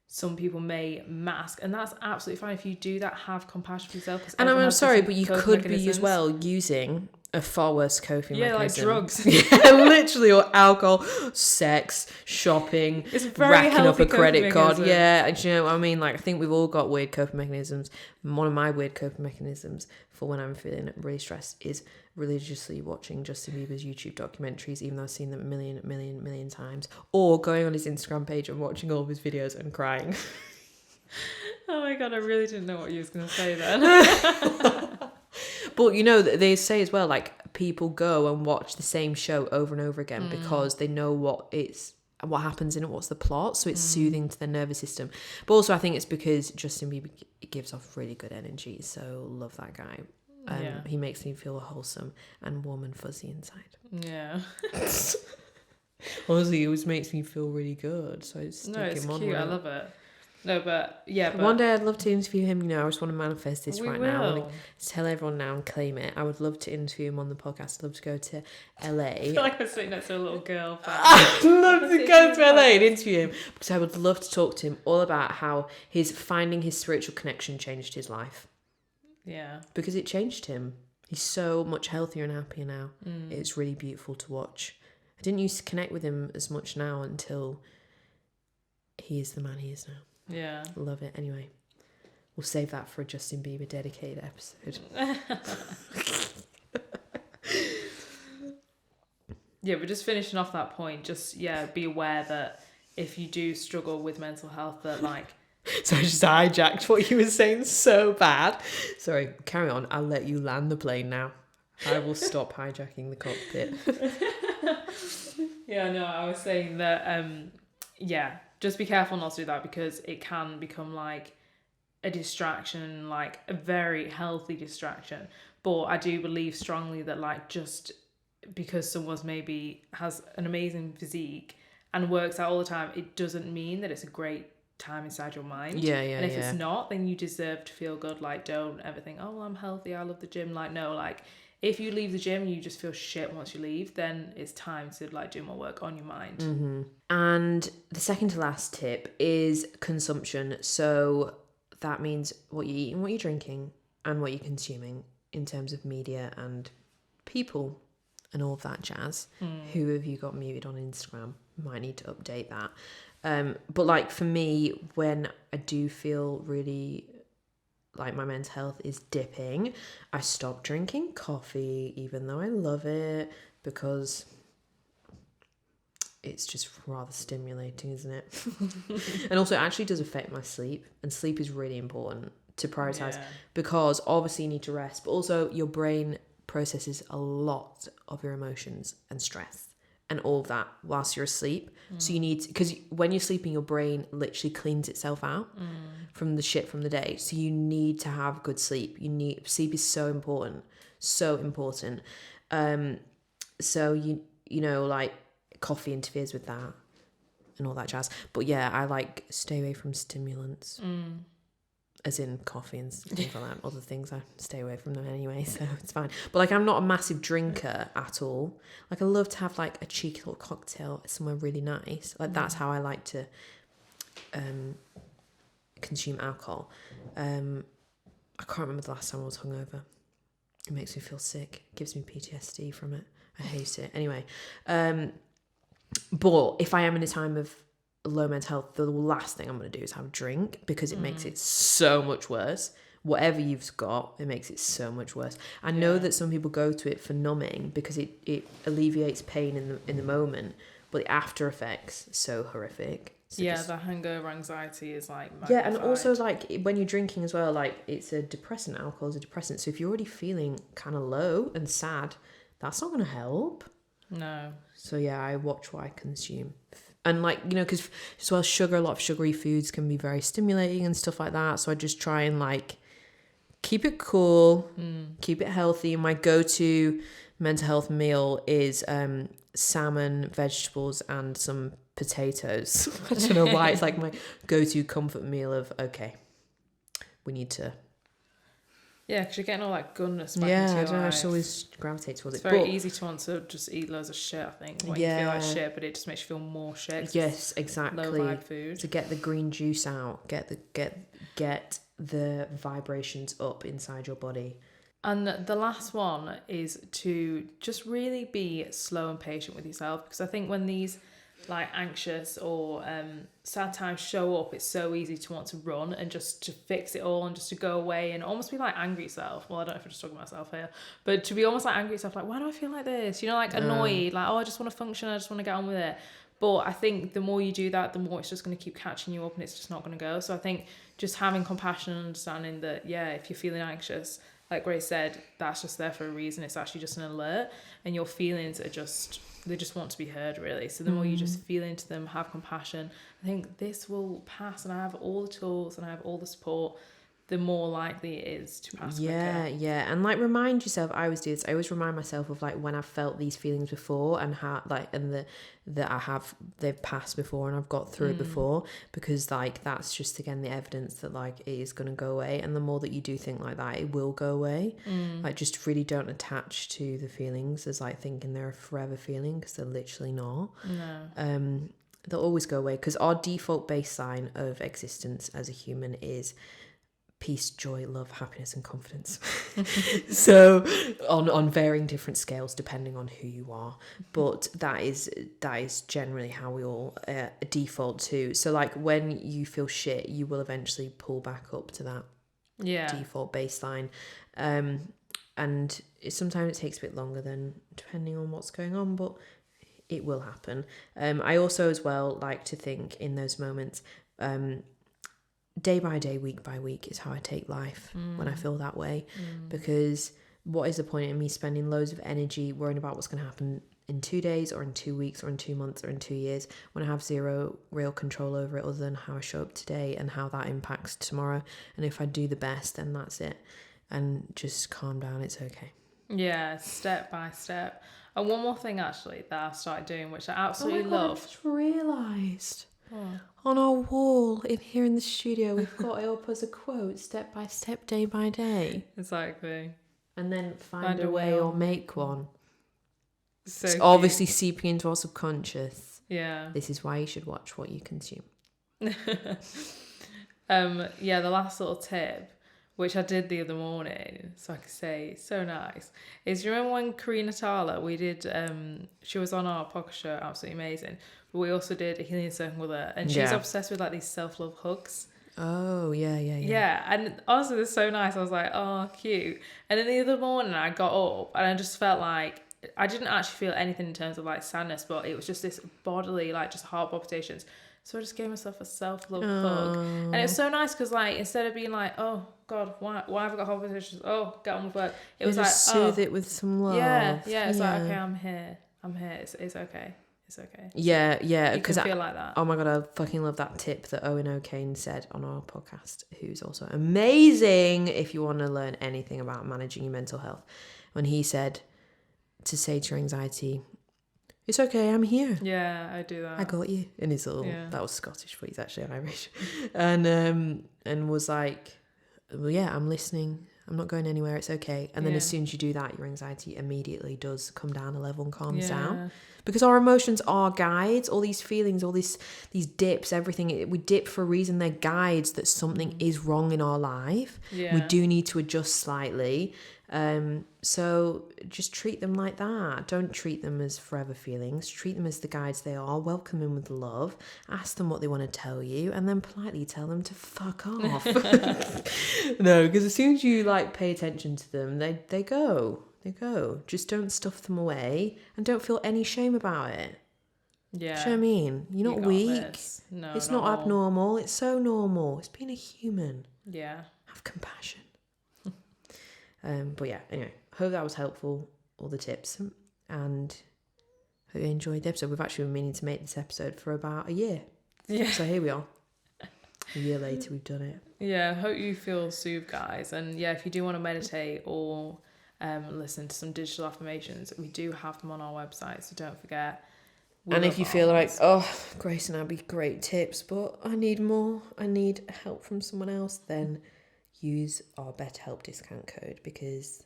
some people may mask, and that's absolutely fine. If you do that, have compassion for yourself. And I'm sorry, but you could be as well using a far worse coping mechanism. Like drugs. Literally, or alcohol, sex, shopping, racking up a credit card. Yeah, do you know what I mean? Like, I think we've all got weird coping mechanisms. One of my weird coping mechanisms for when I'm feeling really stressed is religiously watching Justin Bieber's YouTube documentaries, even though I've seen them a million times, or going on his Instagram page and watching all of his videos and crying. Oh my God, I really didn't know what you was going to say then. But you know, they say as well, like, people go and watch the same show over and over again because they know what happens in it, what's the plot, so it's soothing to their nervous system. But also I think it's because Justin Bieber gives off really good energy, so love that guy. He makes me feel wholesome and warm and fuzzy inside. Honestly, he always makes me feel really good, so I stick him on. Cute. I love it. No, but yeah. But one day I'd love to interview him. You know, I just want to manifest this right now. I want to tell everyone now and claim it. I would love to interview him on the podcast. I'd love to go to LA. I feel like I'm sitting next to a little girl. I'd love to go to LA and interview him because I would love to talk to him all about how finding his spiritual connection changed his life. Yeah. Because it changed him. He's so much healthier and happier now. It's really beautiful to watch. I didn't used to connect with him as much now until he is the man he is now. Yeah. Love it. Anyway, we'll save that for a Justin Bieber dedicated episode. Yeah, but just finishing off that point, just, be aware that if you do struggle with mental health, that like... So I just hijacked what you were saying so bad. Sorry, carry on. I'll let you land the plane now. I will stop hijacking the cockpit. Yeah, no, I was saying that, just be careful not to do that because it can become like a distraction, like a very healthy distraction. But I do believe strongly that like just because someone's maybe has an amazing physique and works out all the time, it doesn't mean that it's a great time inside your mind. And if it's not, then you deserve to feel good. Like, don't ever think, oh, well, I'm healthy, I love the gym. Like, no, like if you leave the gym and you just feel shit once you leave, then it's time to like do more work on your mind. And the second to last tip is consumption. So that means what you're eating, what you're drinking, and what you're consuming in terms of media and people and all of that jazz. Who have you got muted on Instagram? Might need to update that. But like for me, when I do feel really like my mental health is dipping, I stop drinking coffee, even though I love it, because it's just rather stimulating, isn't it? And also it actually does affect my sleep, and sleep is really important to prioritize because obviously you need to rest, but also your brain processes a lot of your emotions and stress and all of that whilst you're asleep. So you need, because when you're sleeping, your brain literally cleans itself out from the shit from the day. So you need to have good sleep. Sleep is so important. So you know, like coffee interferes with that and all that jazz. But yeah, I like stay away from stimulants. As in coffee and things like that. Other things, I stay away from them anyway, so it's fine. But like, I'm not a massive drinker at all. Like, I love to have like a cheeky little cocktail somewhere really nice. Like, that's how I like to consume alcohol. I can't remember the last time I was hungover. It makes me feel sick. It gives me PTSD from it. I hate it. Anyway, but if I am in a time of low mental health, the last thing I'm going to do is have a drink, because it makes it so much worse. Whatever you've got, it makes it so much worse. I know that some people go to it for numbing because it alleviates pain in the moment, but the after effects so horrific. So the hangover anxiety is like magnified. Yeah, and also like when you're drinking as well, like it's a depressant. Alcohol is a depressant. So if you're already feeling kind of low and sad, that's not going to help. No. So yeah, I watch what I consume. And like, you know, because as well, a lot of sugary foods can be very stimulating and stuff like that. So I just try and like keep it cool, keep it healthy. And my go-to mental health meal is salmon, vegetables, and some potatoes. I don't know why. It's like my go-to comfort meal of, okay, we need to... Yeah, because you're getting all that goodness back into your life. Yeah, I don't know, I just always gravitate towards it. It's very easy to want to just eat loads of shit, I think. Like, you feel like shit, but it just makes you feel more shit. Yes, exactly. Low vibe food. To get the green juice out, get the vibrations up inside your body. And the last one is to just really be slow and patient with yourself, because I think when these like anxious or sad times show up, it's so easy to want to run and just to fix it all and just to go away and almost be like angry at yourself. Well, I don't know if I'm just talking about myself here, but to be almost like angry at yourself, like, why do I feel like this? You know, like annoyed, like, oh, I just want to function, I just want to get on with it. But I think the more you do that, the more it's just going to keep catching you up and it's just not going to go. So I think just having compassion and understanding that, yeah, if you're feeling anxious, like Grace said, that's just there for a reason. It's actually just an alert, and your feelings are just... they just want to be heard, really. So the more you just feel into them, have compassion, I think this will pass, and I have all the tools and I have all the support, the more likely it is to pass quicker. Yeah. And like, remind yourself, I always do this, I always remind myself of like when I've felt these feelings before and how like, and they've passed before and I've got through it before, because like that's just again the evidence that like it is going to go away. And the more that you do think like that, it will go away. Like, just really don't attach to the feelings as like thinking they're a forever feeling, because they're literally not. No. They'll always go away, because our default baseline of existence as a human is peace, joy, love, happiness, and confidence. So on varying different scales depending on who you are, but that is generally how we all default to. So like when you feel shit, you will eventually pull back up to that default baseline, and sometimes it takes a bit longer than depending on what's going on, but it will happen. I also as well like to think in those moments, day by day, week by week is how I take life when I feel that way. Because what is the point in me spending loads of energy worrying about what's going to happen in 2 days or in 2 weeks or in 2 months or in 2 years when I have zero real control over it other than how I show up today and how that impacts tomorrow. And if I do the best, then that's it. And just calm down, it's okay. Yeah, step by step. And one more thing actually that I started doing, which I absolutely love. I just realised. On our wall in here in the studio, we've got it up as a quote: step by step, day by day. Exactly. and then find a way or make one. So it's obviously seeping into our subconscious. Yeah. This is why you should watch what you consume. Yeah, the last little tip, which I did the other morning, so I could say so nice, is you remember when Karina Tala, we did, she was on our podcast show, absolutely amazing, but we also did a healing circle with her, and she's obsessed with like these self-love hugs. Oh, yeah. Yeah, and honestly, they're so nice. I was like, oh, cute. And then the other morning I got up and I just felt like, I didn't actually feel anything in terms of like sadness, but it was just this bodily, like just heart palpitations. So I just gave myself a self-love hug. And it was so nice because like, instead of being like, oh God, why have I got heart palpitations? Oh, get on with work. It was like, soothe it with some love. Yeah. It's like, okay, I'm here. It's okay. It's okay. Yeah. You can feel like that. Oh my God, I fucking love that tip that Owen O'Kane said on our podcast, who's also amazing if you want to learn anything about managing your mental health. When he said to say to your anxiety, it's okay, I'm here. Yeah, I do that. I got you. And he's all, that was Scottish, but he's actually Irish. And was like, well, yeah, I'm listening. I'm not going anywhere. It's okay. And then as soon as you do that, your anxiety immediately does come down a level and calms down. Because our emotions are guides. All these feelings, all these dips, everything. We dip for a reason. They're guides that something is wrong in our life. Yeah. We do need to adjust slightly. So just treat them like that. Don't treat them as forever feelings. Treat them as the guides they are. Welcome them with love. Ask them what they want to tell you, and then politely tell them to fuck off. No, because as soon as you like pay attention to them, they go. Just don't stuff them away, and don't feel any shame about it. Yeah. Do you know what I mean? You're not weak. No, it's not abnormal. It's so normal. It's being a human. Yeah. Have compassion. But yeah, anyway, hope that was helpful, all the tips, and hope you enjoyed the episode. We've actually been meaning to make this episode for about a year. Yeah. So here we are. A year later, we've done it. Yeah, hope you feel soothed, guys. And yeah, if you do want to meditate or listen to some digital affirmations, we do have them on our website, so don't forget. And if you feel like, oh, Grace and Abby, great tips, but I need more, I need help from someone else, then use our BetterHelp discount code because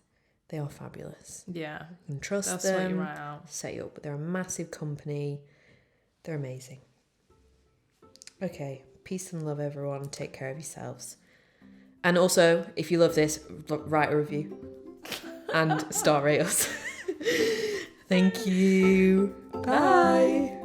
they are fabulous. Yeah. You can trust That's them. What you write out. Set you up. But they're a massive company. They're amazing. Okay. Peace and love, everyone. Take care of yourselves. And also, if you love this, write a review and star rate us. Thank you. Bye.